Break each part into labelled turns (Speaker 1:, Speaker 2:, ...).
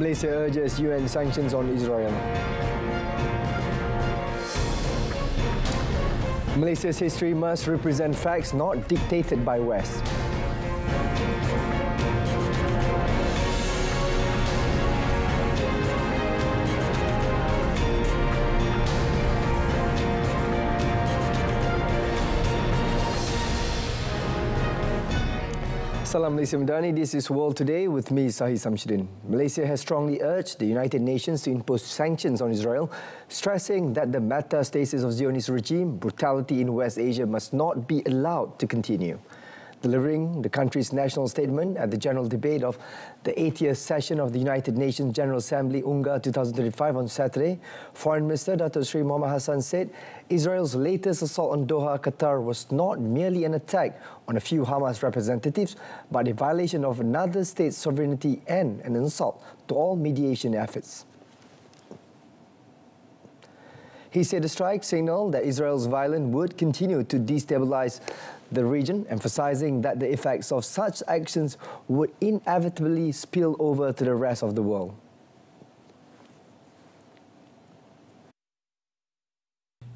Speaker 1: Malaysia urges UN sanctions on Israel. Malaysia's history must represent facts not dictated by West. Salam Malaysia Madani, this is World Today with me, Sahih. Malaysia has strongly urged the United Nations to impose sanctions on Israel, stressing that the metastasis of Zionist regime, brutality in West Asia must not be allowed to continue. Delivering the country's national statement at the general debate of the 80th session of the United Nations General Assembly UNGA 2025 on Saturday, Foreign Minister Dato Sri Mohammed Hassan said Israel's latest assault on Doha, Qatar was not merely an attack on a few Hamas representatives, but a violation of another state's sovereignty and an insult to all mediation efforts. He said the strike signaled that Israel's violence would continue to destabilize the region, emphasizing that the effects of such actions would inevitably spill over to the rest of the world.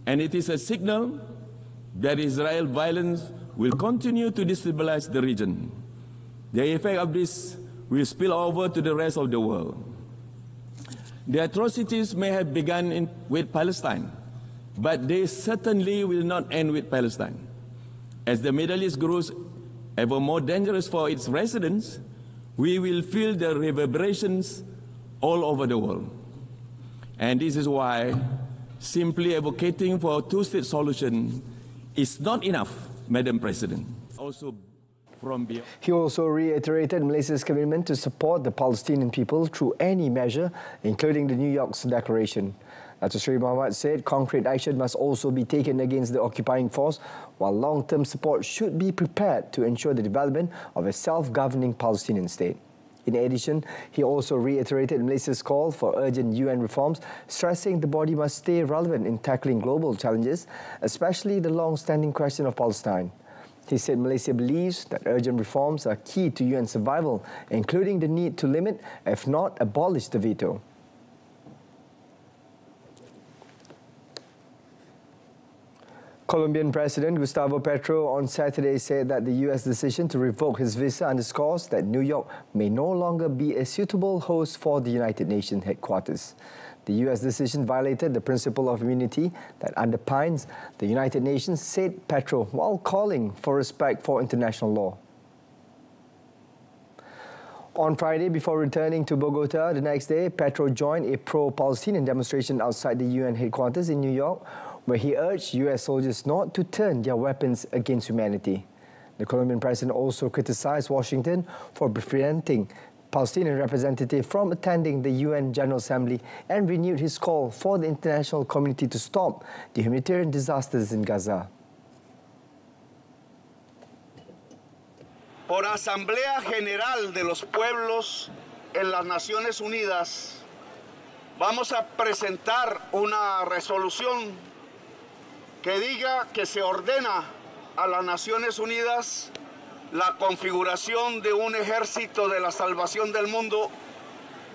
Speaker 2: And it is a signal that Israel's violence will continue to destabilize the region. The effect of this will spill over to the rest of the world. The atrocities may have begun with Palestine, but they certainly will not end with Palestine. As the Middle East grows ever more dangerous for its residents, we will feel the reverberations all over the world. And this is why simply advocating for a two-state solution is not enough, Madam President.
Speaker 1: He also reiterated Malaysia's commitment to support the Palestinian people through any measure, including the New York's declaration. Dato Sri Mohammed said concrete action must also be taken against the occupying force, while long-term support should be prepared to ensure the development of a self-governing Palestinian state. In addition, he also reiterated Malaysia's call for urgent UN reforms, stressing the body must stay relevant in tackling global challenges, especially the long-standing question of Palestine. He said Malaysia believes that urgent reforms are key to UN survival, including the need to limit, if not abolish, the veto. Colombian President Gustavo Petro on Saturday said that the US decision to revoke his visa underscores that New York may no longer be a suitable host for the United Nations headquarters. The US decision violated the principle of immunity that underpins the United Nations, said Petro, while calling for respect for international law. On Friday, before returning to Bogota the next day, Petro joined a pro-Palestinian demonstration outside the UN headquarters in New York, where he urged US soldiers not to turn their weapons against humanity. The Colombian president also criticized Washington for preventing Palestinian representative from attending the UN General Assembly and renewed his call for the international community to stop the humanitarian disasters in Gaza.
Speaker 3: Por Asamblea General de los Pueblos en las Naciones Unidas, vamos a presentar una resolución que diga que se ordena a las Naciones Unidas la configuración de un ejército de la salvación del mundo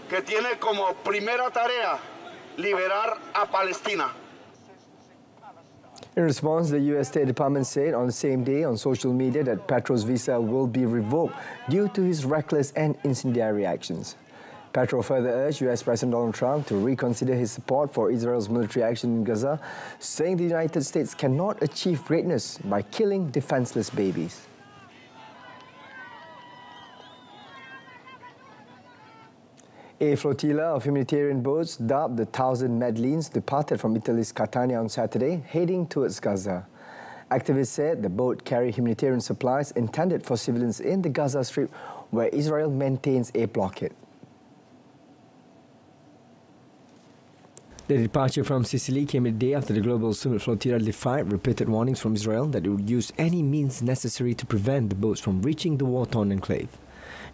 Speaker 3: que tiene como primera tarea liberar a Palestina.
Speaker 1: In response, the US State Department said on the same day on social media that Petro's visa will be revoked due to his reckless and incendiary actions. Petro further urged US President Donald Trump to reconsider his support for Israel's military action in Gaza, saying the United States cannot achieve greatness by killing defenseless babies. A flotilla of humanitarian boats dubbed the 1,000 Madeleines departed from Italy's Catania on Saturday, heading towards Gaza. Activists said the boat carried humanitarian supplies intended for civilians in the Gaza Strip, where Israel maintains a blockade. The departure from Sicily came a day after the global summit flotilla defied repeated warnings from Israel that it would use any means necessary to prevent the boats from reaching the war-torn enclave.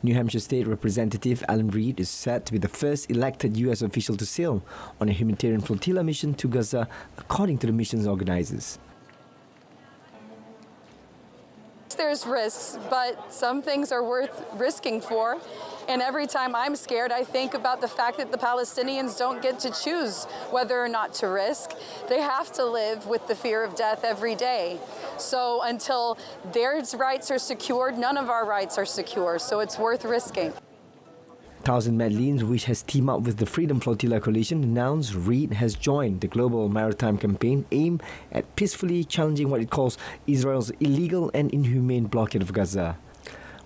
Speaker 1: New Hampshire State Representative Alan Reid is said to be the first elected US official to sail on a humanitarian flotilla mission to Gaza, according to the mission's organizers.
Speaker 4: There's risks, but some things are worth risking for. And every time I'm scared, I think about the fact that the Palestinians don't get to choose whether or not to risk. They have to live with the fear of death every day. So until their rights are secured, none of our rights are secure. So it's worth risking.
Speaker 1: Thousand Madeleines, which has teamed up with the Freedom Flotilla Coalition, announced Reed has joined the global maritime campaign aimed at peacefully challenging what it calls Israel's illegal and inhumane blockade of Gaza.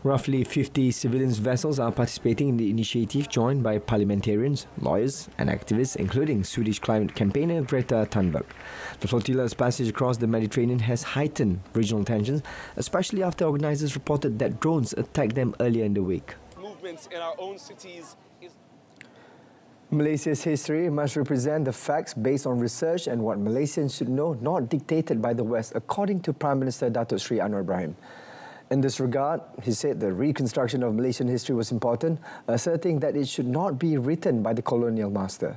Speaker 1: Roughly 50 civilian vessels are participating in the initiative, joined by parliamentarians, lawyers and activists, including Swedish climate campaigner Greta Thunberg. The flotilla's passage across the Mediterranean has heightened regional tensions, especially after organisers reported that drones attacked them earlier in the week.
Speaker 5: Movements in our own cities.
Speaker 1: Malaysia's history must represent the facts based on research and what Malaysians should know, not dictated by the West, according to Prime Minister Datuk Seri Anwar Ibrahim. In this regard, he said the reconstruction of Malaysian history was important, asserting that it should not be written by the colonial master.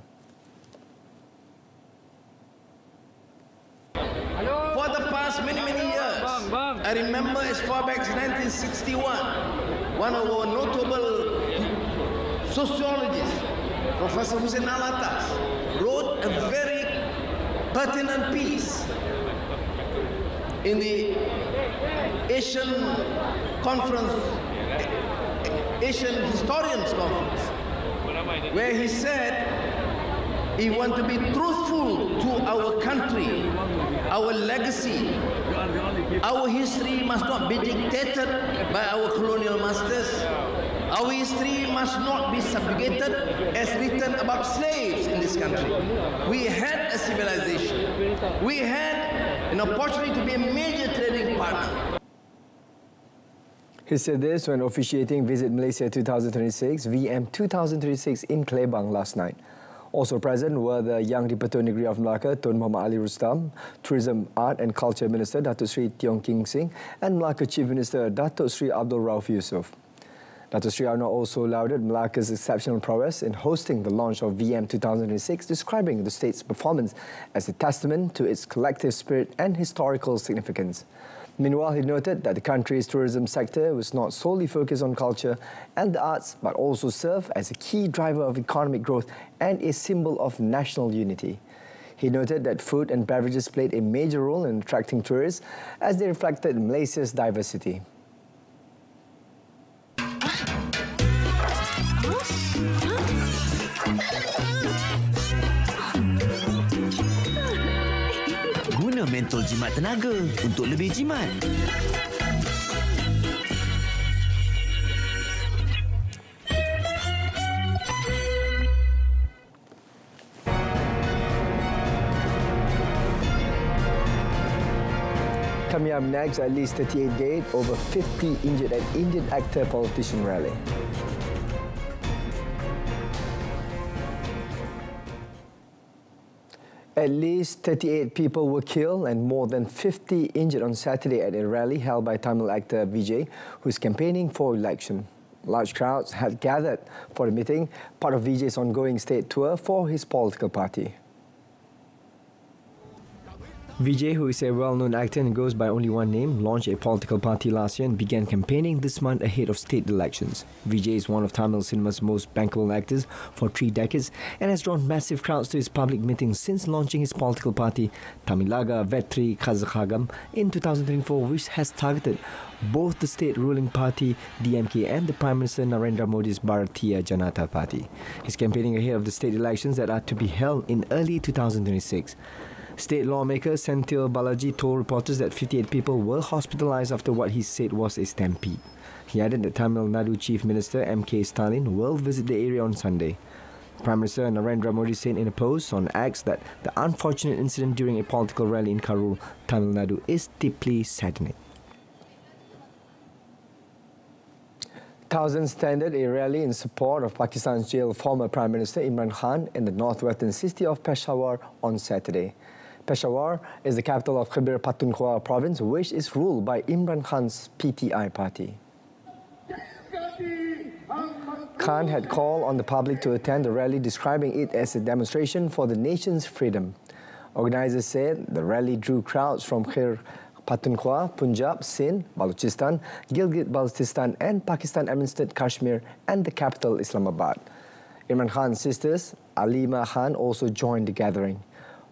Speaker 6: For the past many years, I remember as far back as 1961, one of our notable sociologists, Professor Hussein Alatas, wrote a very pertinent piece in the Asian Conference, Asian Historians Conference, where he said he wanted to be truthful to our country, our legacy. Our history must not be dictated by our colonial masters. Our history must not be subjugated as written about slaves in this country. We had a civilization. We had an opportunity to be a major trading partner.
Speaker 1: He said this when officiating Visit Malaysia 2026, VM 2026 in Klebang last night. Also present were the Yang di-Pertuan Negeri of Melaka, Tun Muhammad Ali Rustam, Tourism, Art and Culture Minister Datuk Seri Tiong King Sing, and Melaka Chief Minister Datuk Seri Abdul Rauf Yusof. Datuk Seri Anwar also lauded Melaka's exceptional prowess in hosting the launch of VM 2026, describing the state's performance as a testament to its collective spirit and historical significance. Meanwhile, he noted that the country's tourism sector was not solely focused on culture and the arts, but also served as a key driver of economic growth and a symbol of national unity. He noted that food and beverages played a major role in attracting tourists as they reflected Malaysia's diversity.
Speaker 7: Guna mentol jimat tenaga untuk lebih jimat.
Speaker 1: Coming up next, at least 38 dead, over 50 injured at Indian actor-politician rally. At least 38 people were killed and more than 50 injured on Saturday at a rally held by Tamil actor Vijay, who is campaigning for election. Large crowds had gathered for the meeting, part of Vijay's ongoing state tour for his political party. Vijay, who is a well-known actor and goes by only one name, launched a political party last year and began campaigning this month ahead of state elections. Vijay is one of Tamil cinema's most bankable actors for 3 decades and has drawn massive crowds to his public meetings since launching his political party, Tamilaga Vetri Kazakagam, in 2024, which has targeted both the state ruling party, DMK, and the Prime Minister Narendra Modi's Berita Janata party. He's campaigning ahead of the state elections that are to be held in early 2026. State lawmaker Senthil Balaji told reporters that 58 people were hospitalized after what he said was a stampede. He added that Tamil Nadu Chief Minister M.K. Stalin will visit the area on Sunday. Prime Minister Narendra Modi said in a post on X that the unfortunate incident during a political rally in Karur, Tamil Nadu, is deeply saddening. Thousands attended a rally in support of Pakistan's jailed former Prime Minister Imran Khan in the northwestern city of Peshawar on Saturday. Peshawar is the capital of Khyber Pakhtunkhwa province, which is ruled by Imran Khan's PTI party. Khan had called on the public to attend the rally, describing it as a demonstration for the nation's freedom. Organisers said the rally drew crowds from Khyber Patunkhwa, Punjab, Sindh, Balochistan, Gilgit-Baltistan and Pakistan-administered Kashmir and the capital Islamabad. Imran Khan's sisters, Alima Khan, also joined the gathering.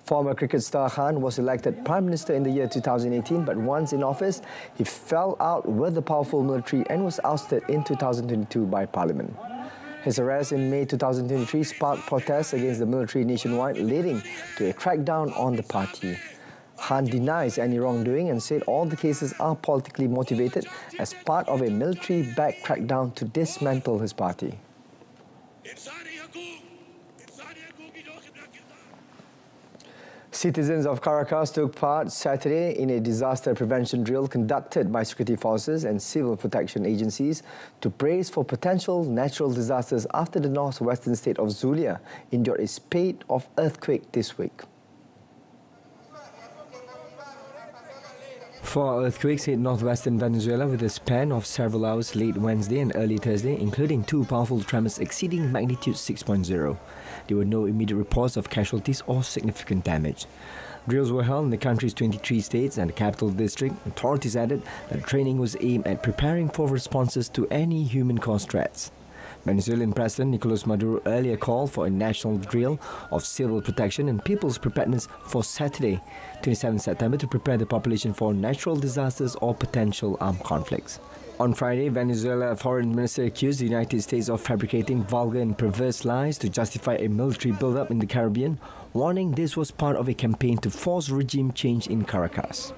Speaker 1: Former cricket star Khan was elected Prime Minister in the year 2018, but once in office, he fell out with the powerful military and was ousted in 2022 by Parliament. His arrest in May 2023 sparked protests against the military nationwide, leading to a crackdown on the party. Khan denies any wrongdoing and said all the cases are politically motivated as part of a military-backed crackdown to dismantle his party. Citizens of Caracas took part Saturday in a disaster prevention drill conducted by security forces and civil protection agencies to brace for potential natural disasters after the northwestern state of Zulia endured a spate of earthquake this week. 4 earthquakes hit northwestern Venezuela with a span of several hours late Wednesday and early Thursday, including 2 powerful tremors exceeding magnitude 6.0. There were no immediate reports of casualties or significant damage. Drills were held in the country's 23 states and the capital district. Authorities added that training was aimed at preparing for responses to any human-caused threats. Venezuelan President Nicolas Maduro earlier called for a national drill of civil protection and people's preparedness for Saturday, 27 September, to prepare the population for natural disasters or potential armed conflicts. On Friday, Venezuela Foreign Minister accused the United States of fabricating vulgar and perverse lies to justify a military build-up in the Caribbean, warning this was part of a campaign to force regime change in Caracas.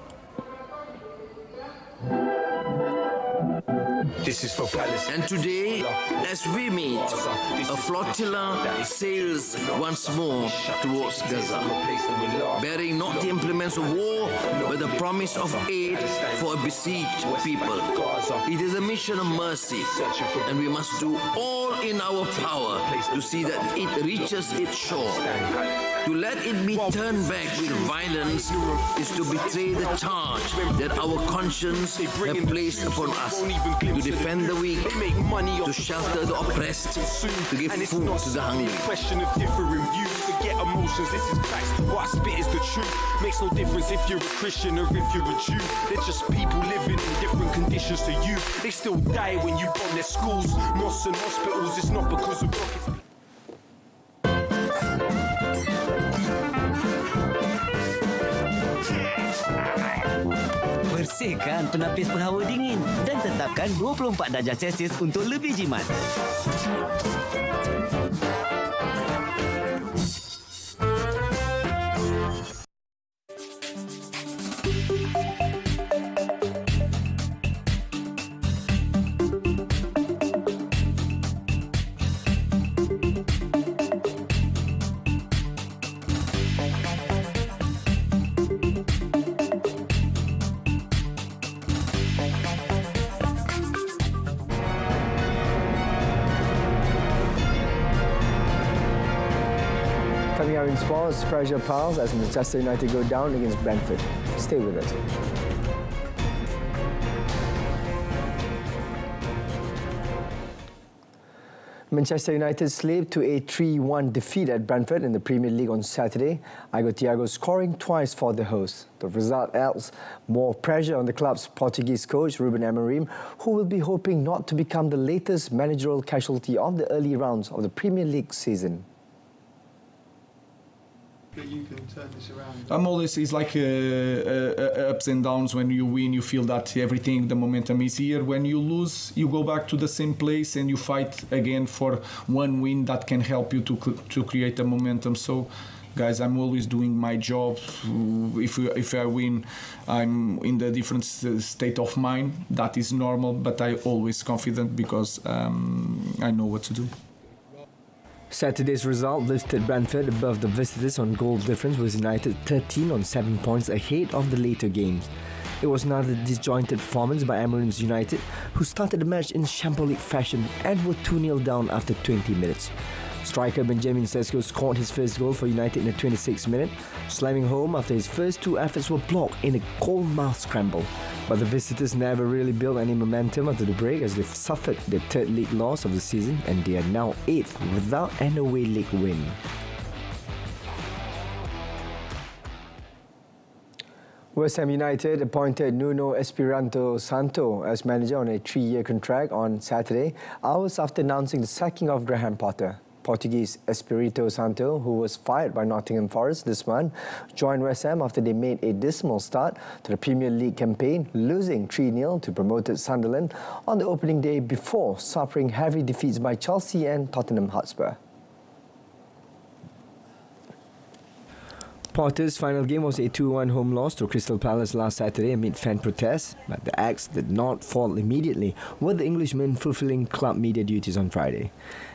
Speaker 6: This is for Palestine. And today, as we meet, a flotilla sails once more towards Gaza, bearing not the implements of war, but the promise of aid for a besieged people. It is a mission of mercy, and we must do all in our power to see that it reaches its shore. To let it be turned back with violence is to betray the charge that our conscience have placed upon us, to defend the weak, to shelter the oppressed, to give food to the hungry.
Speaker 5: Question of differing views, forget emotions, this is facts. What I spit is the truth. Makes no difference if you're a Christian or if you're a Jew. They're just people living in different conditions to you. They still die when you bomb their schools, mosques and hospitals. It's not because of rockets.
Speaker 7: Bersihkan penapis penghawa dingin dan tetapkan 24 darjah Celsius untuk lebih jimat.
Speaker 1: Coming out in sports, pressure piles as Manchester United go down against Brentford. Stay with us. Manchester United slipped to a 3-1 defeat at Brentford in the Premier League on Saturday. Thiago scoring twice for the hosts. The result adds more pressure on the club's Portuguese coach Ruben Amorim, who will be hoping not to become the latest managerial casualty of the early rounds of the Premier League season.
Speaker 8: You can turn this around. I'm always, it's like ups and downs. When you win, you feel that everything, the momentum is here. When you lose, you go back to the same place and you fight again for one win that can help you to create a momentum. So, guys, I'm always doing my job. If I win, I'm in the different state of mind. That is normal, but I'm always confident because I know what to do.
Speaker 1: Saturday's result lifted Brentford above the visitors on goal difference, with United 13 on 7 points ahead of the later games. It was another disjointed performance by Amorim's United, who started the match in shambolic fashion and were 2-0 down after 20 minutes. Striker Benjamin Sesko scored his first goal for United in the 26th minute, slamming home after his first 2 efforts were blocked in a goal-mouth scramble. But the visitors never really built any momentum after the break, as they suffered their 3rd league loss of the season, and they are now 8th without an away league win. West Ham United appointed Nuno Espirito Santo as manager on a 3-year contract on Saturday, hours after announcing the sacking of Graham Potter. Portuguese Espirito Santo, who was fired by Nottingham Forest this month, joined West Ham after they made a dismal start to the Premier League campaign, losing 3-0 to promoted Sunderland on the opening day before suffering heavy defeats by Chelsea and Tottenham Hotspur. Potter's final game was a 2-1 home loss to Crystal Palace last Saturday amid fan protests, but the axe did not fall immediately, with the Englishman fulfilling club media duties on Friday.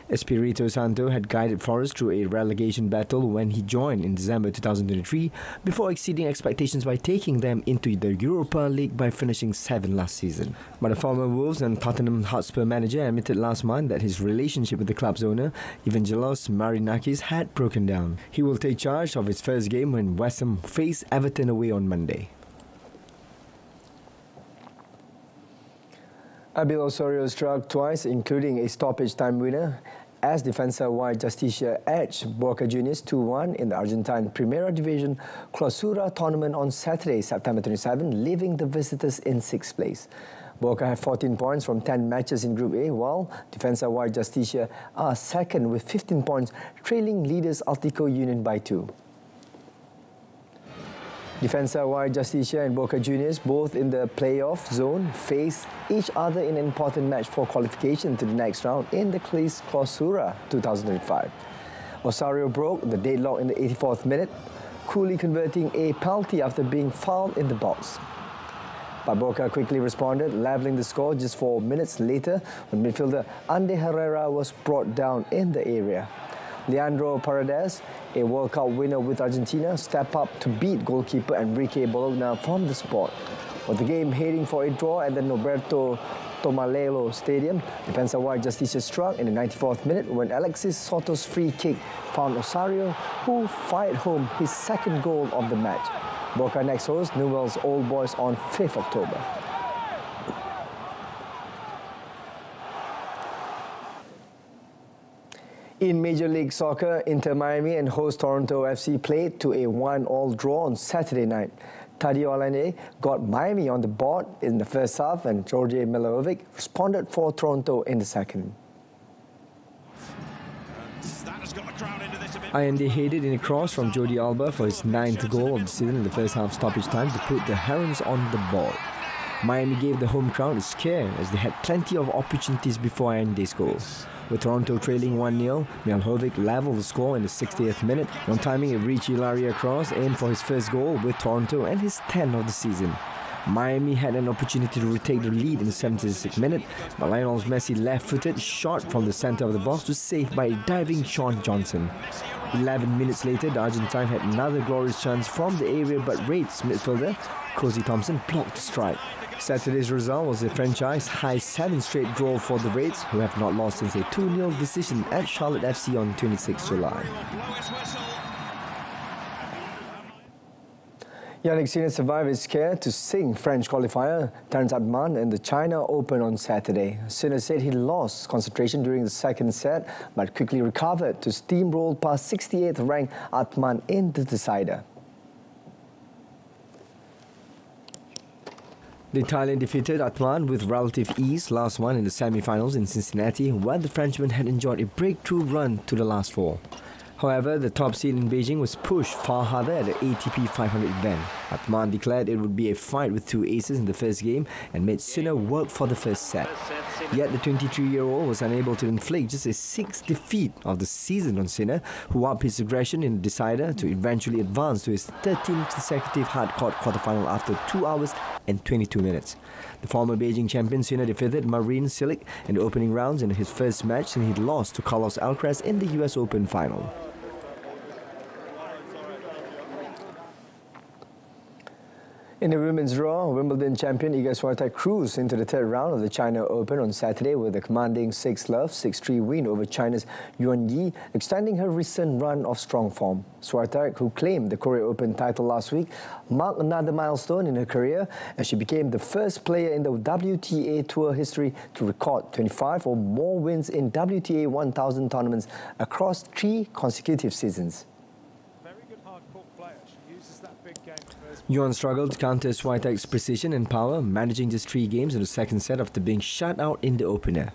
Speaker 1: Espirito Santo had guided Forest through a relegation battle when he joined in December 2023, before exceeding expectations by taking them into the Europa League by finishing 7th last season. But the former Wolves and Tottenham Hotspur manager admitted last month that his relationship with the club's owner, Evangelos Marinakis, had broken down. He will take charge of his first game when West Ham face Everton away on Monday. Abil Osorio struck twice, including a stoppage time winner, as Defensa y Justicia edged Boca Juniors 2-1 in the Argentine Primera Division Clausura tournament on Saturday, September 27, leaving the visitors in 6th place. Boca have 14 points from 10 matches in Group A, while Defensa y Justicia are second with 15 points, trailing leaders Atlético Union by 2. Defensa y Justicia and Boca Juniors, both in the playoff zone, face each other in an important match for qualification to the next round in the Clausura 2005. Osorio broke the deadlock in the 84th minute, coolly converting a penalty after being fouled in the box. But Boca quickly responded, levelling the score just 4 minutes later when midfielder Ande Herrera was brought down in the area. Leandro Paredes, a World Cup winner with Argentina, stepped up to beat goalkeeper Enrique Bologna from the spot. With the game heading for a draw at the Norberto Tomalelo Stadium, Defensa y Justicia struck in the 94th minute when Alexis Soto's free kick found Osorio, who fired home his second goal of the match. Boca next hosts Newell's Old Boys on 5th October. In Major League Soccer, Inter Miami and host Toronto FC played to a 1-1 draw on Saturday night. Tadio Alane got Miami on the board in the first half and Jorge Milojevic responded for Toronto in the second. Allende headed in a cross from Jordi Alba for his 9th goal of the season in the first half stoppage time to put the Herons on the board. Miami gave the home crowd a scare as they had plenty of opportunities before Allende's goal. With Toronto trailing 1-0, Milojevic levelled the score in the 60th minute, on timing a Richie Laria cross aimed for his first goal with Toronto and his 10th of the season. Miami had an opportunity to retake the lead in the 76th minute, but Lionel Messi left-footed shot from the centre of the box was saved by a diving Sean Johnson. 11 minutes later, the Argentine had another glorious chance from the area, but Reds midfielder Cozy Thompson blocked the strike. Saturday's result was a franchise-high 7th straight draw for the Reds, who have not lost since a 2-0 decision at Charlotte FC on 26 July. Yannick Sinner survived his scare to sink French qualifier Terence Atman in the China Open on Saturday. Sinner said he lost concentration during the second set, but quickly recovered to steamroll past 68th ranked Atman in the decider. The Italian defeated Atman with relative ease last month in the semi-finals in Cincinnati, where the Frenchman had enjoyed a breakthrough run to the last 4. However, the top seed in Beijing was pushed far harder at the ATP 500 event. Atman declared it would be a fight with 2 aces in the first game and made Sinner work for the first set. Yet the 23-year-old was unable to inflict just a 6th defeat of the season on Sinner, who upped his aggression in the decider to eventually advance to his 13th consecutive hard-court quarterfinal after 2 hours and 22 minutes. The former Beijing champion Sinner defeated Marin Cilic in the opening rounds in his first match, and he lost to Carlos Alcaraz in the US Open final. In the women's draw, Wimbledon champion Iga Swiatek cruised into the 3rd round of the China Open on Saturday with a commanding 6-love, 6-3 win over China's Yuan Yi, extending her recent run of strong form. Swiatek, who claimed the Korea Open title last week, marked another milestone in her career as she became the first player in the WTA Tour history to record 25 or more wins in WTA 1000 tournaments across 3 consecutive seasons. Yuan struggled to counter Swiatek's precision and power, managing just 3 games in the second set after being shut out in the opener.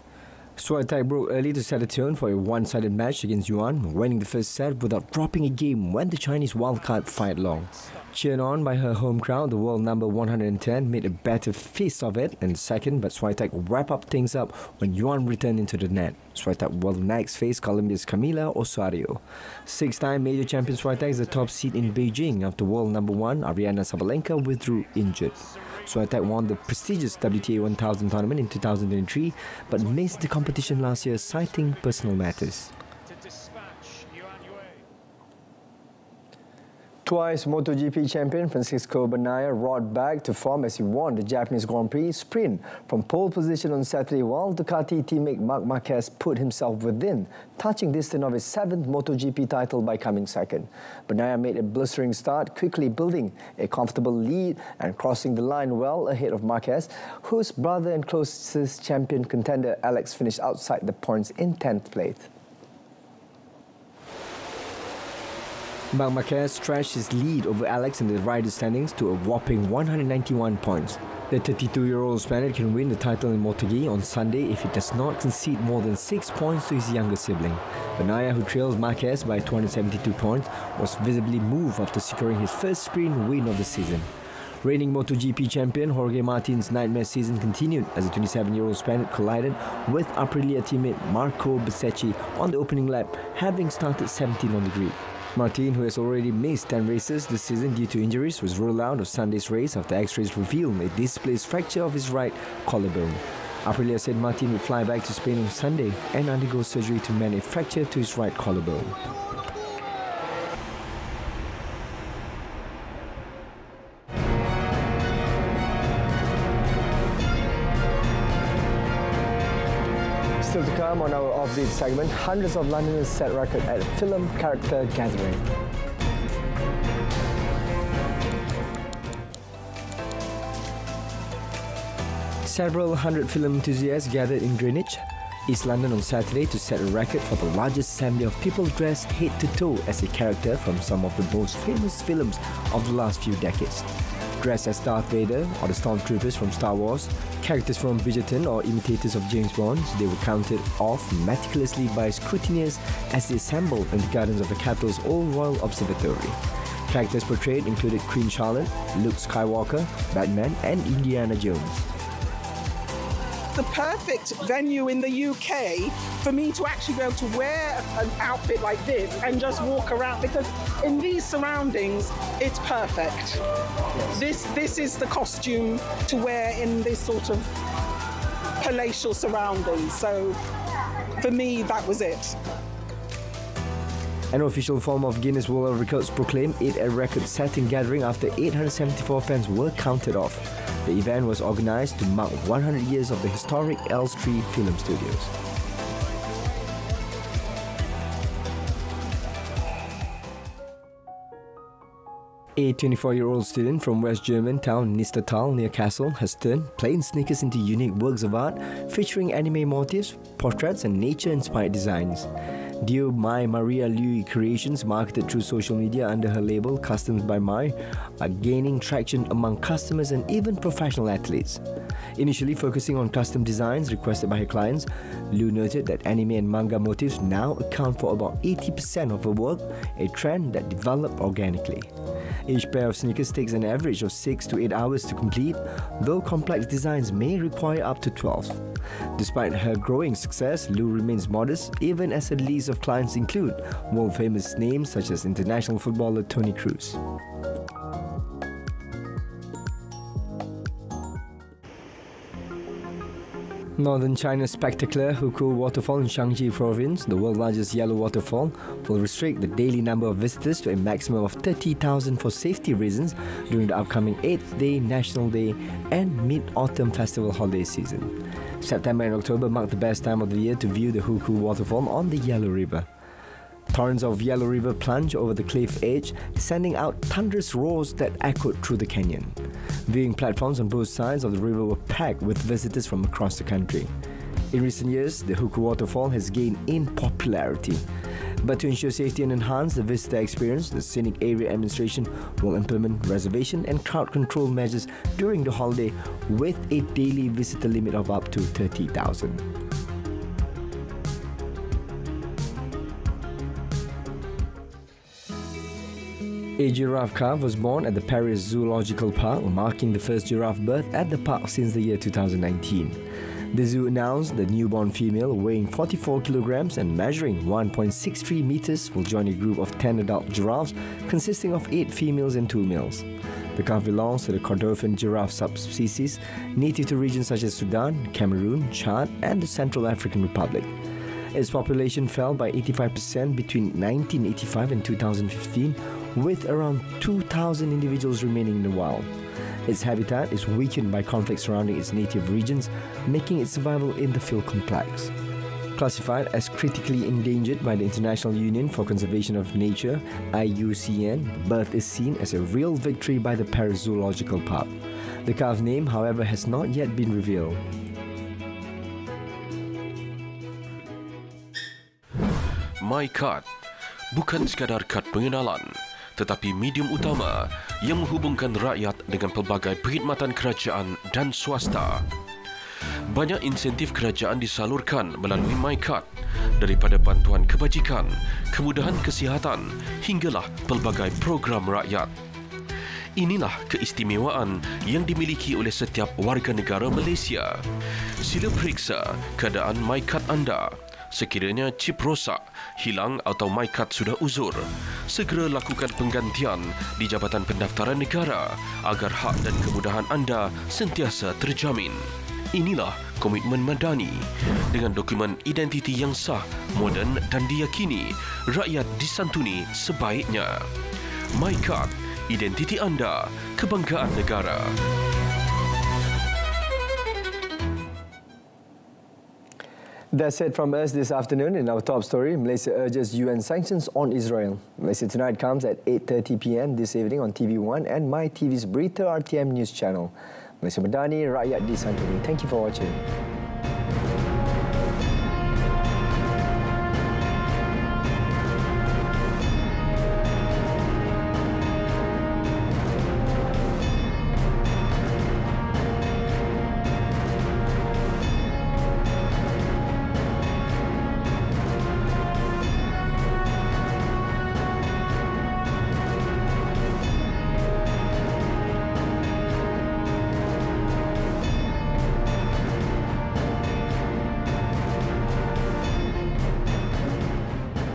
Speaker 1: Swiatek broke early to set a tone for a one-sided match against Yuan, winning the first set without dropping a game when the Chinese wildcard fired long. Cheered on by her home crowd, the world number 110 made a better fist of it in the second, but Swiatek wrapped up things up when Yuan returned into the net. Swiatek will next face Colombia's Camila Osorio. 6-time major champion Swiatek is the top seed in Beijing after world number 1 Aryna Sabalenka withdrew injured. Swiatek won the prestigious WTA 1000 tournament in 2023 but missed the competition last year citing personal matters. Twice MotoGP champion Francisco Bagnaia roared back to form as he won the Japanese Grand Prix sprint from pole position on Saturday, while Ducati teammate Marc Marquez put himself within touching distance of his 7th MotoGP title by coming second. Bagnaia made a blistering start, quickly building a comfortable lead and crossing the line well ahead of Marquez, whose brother and closest champion contender Alex finished outside the points in 10th place. Marc Marquez stretched his lead over Alex in the riders' standings to a whopping 191 points. The 32-year-old Spaniard can win the title in MotoGP on Sunday if he does not concede more than 6 points to his younger sibling. Bagnaia, who trails Marquez by 272 points, was visibly moved after securing his first sprint win of the season. Reigning MotoGP champion Jorge Martin's nightmare season continued as the 27-year-old Spaniard collided with Aprilia teammate Marco Bezzecchi on the opening lap, having started 17th on the grid. Martin, who has already missed 10 races this season due to injuries, was ruled out of Sunday's race after X-rays revealed a displaced fracture of his right collarbone. Aprilia said Martin would fly back to Spain on Sunday and undergo surgery to mend a fracture to his right collarbone. Still to come on our Offbeat segment, hundreds of Londoners set record at a film character gathering. Several hundred film enthusiasts gathered in Greenwich, East London on Saturday to set a record for the largest assembly of people dressed head to toe as a character from some of the most famous films of the last few decades. Dressed as Darth Vader or the Stormtroopers from Star Wars, characters from Bridgerton or imitators of James Bond, they were counted off meticulously by scrutineers as they assembled in the gardens of the capital's Old Royal Observatory. Characters portrayed included Queen Charlotte, Luke Skywalker, Batman and Indiana Jones.
Speaker 9: The perfect venue in the UK for me to actually be able to wear an outfit like this and just walk around, because in these surroundings it's perfect. This is the costume to wear in this sort of palatial surroundings. So for me, that was it.
Speaker 1: An official form of Guinness World Records proclaimed it a record-setting gathering after 874 fans were counted off. The event was organised to mark 100 years of the historic Elstree Film Studios. A 24-year-old student from West German town Nistertal near Kassel has turned plain sneakers into unique works of art featuring anime motifs, portraits and nature-inspired designs. Dio My Maria Lui creations, marketed through social media under her label Customs by Mai, are gaining traction among customers and even professional athletes. Initially focusing on custom designs requested by her clients, Liu noted that anime and manga motifs now account for about 80% of her work, a trend that developed organically. Each pair of sneakers takes an average of 6 to 8 hours to complete, though complex designs may require up to 12. Despite her growing success, Liu remains modest, even as her list of clients include world-famous names such as international footballer Toni Kroos. Northern China's spectacular Hukou Waterfall in Shaanxi Province, the world's largest yellow waterfall, will restrict the daily number of visitors to a maximum of 30,000 for safety reasons during the upcoming 8th Day National Day and Mid-Autumn Festival holiday season. September and October mark the best time of the year to view the Hukou Waterfall on the Yellow River. Torrents of Yellow River plunge over the cliff edge, sending out thunderous roars that echoed through the canyon. Viewing platforms on both sides of the river were packed with visitors from across the country. In recent years, the Hukou Waterfall has gained in popularity. But to ensure safety and enhance the visitor experience, the Scenic Area Administration will implement reservation and crowd control measures during the holiday with a daily visitor limit of up to 30,000. A giraffe calf was born at the Paris Zoological Park, marking the first giraffe birth at the park since the year 2019. The zoo announced the newborn female, weighing 44 kilograms and measuring 1.63 meters, will join a group of 10 adult giraffes consisting of 8 females and 2 males. The calf belongs to the Kordofan giraffe subspecies, native to regions such as Sudan, Cameroon, Chad, and the Central African Republic. Its population fell by 85% between 1985 and 2015, with around 2,000 individuals remaining in the wild. Its habitat is weakened by conflicts surrounding its native regions, making its survival in the field complex. Classified as critically endangered by the International Union for Conservation of Nature, IUCN, birth is seen as a real victory by the Paris Zoological Park. The calf's name, however, has not yet been revealed.
Speaker 10: My Card bukan sekadar kad pengenalan, tetapi medium utama yang menghubungkan rakyat dengan pelbagai perkhidmatan kerajaan dan swasta. Banyak insentif kerajaan disalurkan melalui My Card, daripada bantuan kebajikan, kemudahan kesihatan hinggalah pelbagai program rakyat. Inilah keistimewaan yang dimiliki oleh setiap warga negara Malaysia. Sila periksa keadaan My Card anda. Sekiranya chip rosak, hilang atau My Card sudah uzur, segera lakukan penggantian di Jabatan Pendaftaran Negara agar hak dan kemudahan anda sentiasa terjamin. Inilah komitmen Madani dengan dokumen identiti yang sah, moden dan diyakini. Rakyat disantuni sebaiknya. My Card, identiti anda, kebanggaan negara.
Speaker 1: That's it from us this afternoon. In our top story, Malaysia urges UN sanctions on Israel. Malaysia Tonight comes at 8:30 p.m. this evening on TV1 and MyTV's Berita RTM news channel. Malaysia Madani, Rakyat, Disantuni. Thank you for watching.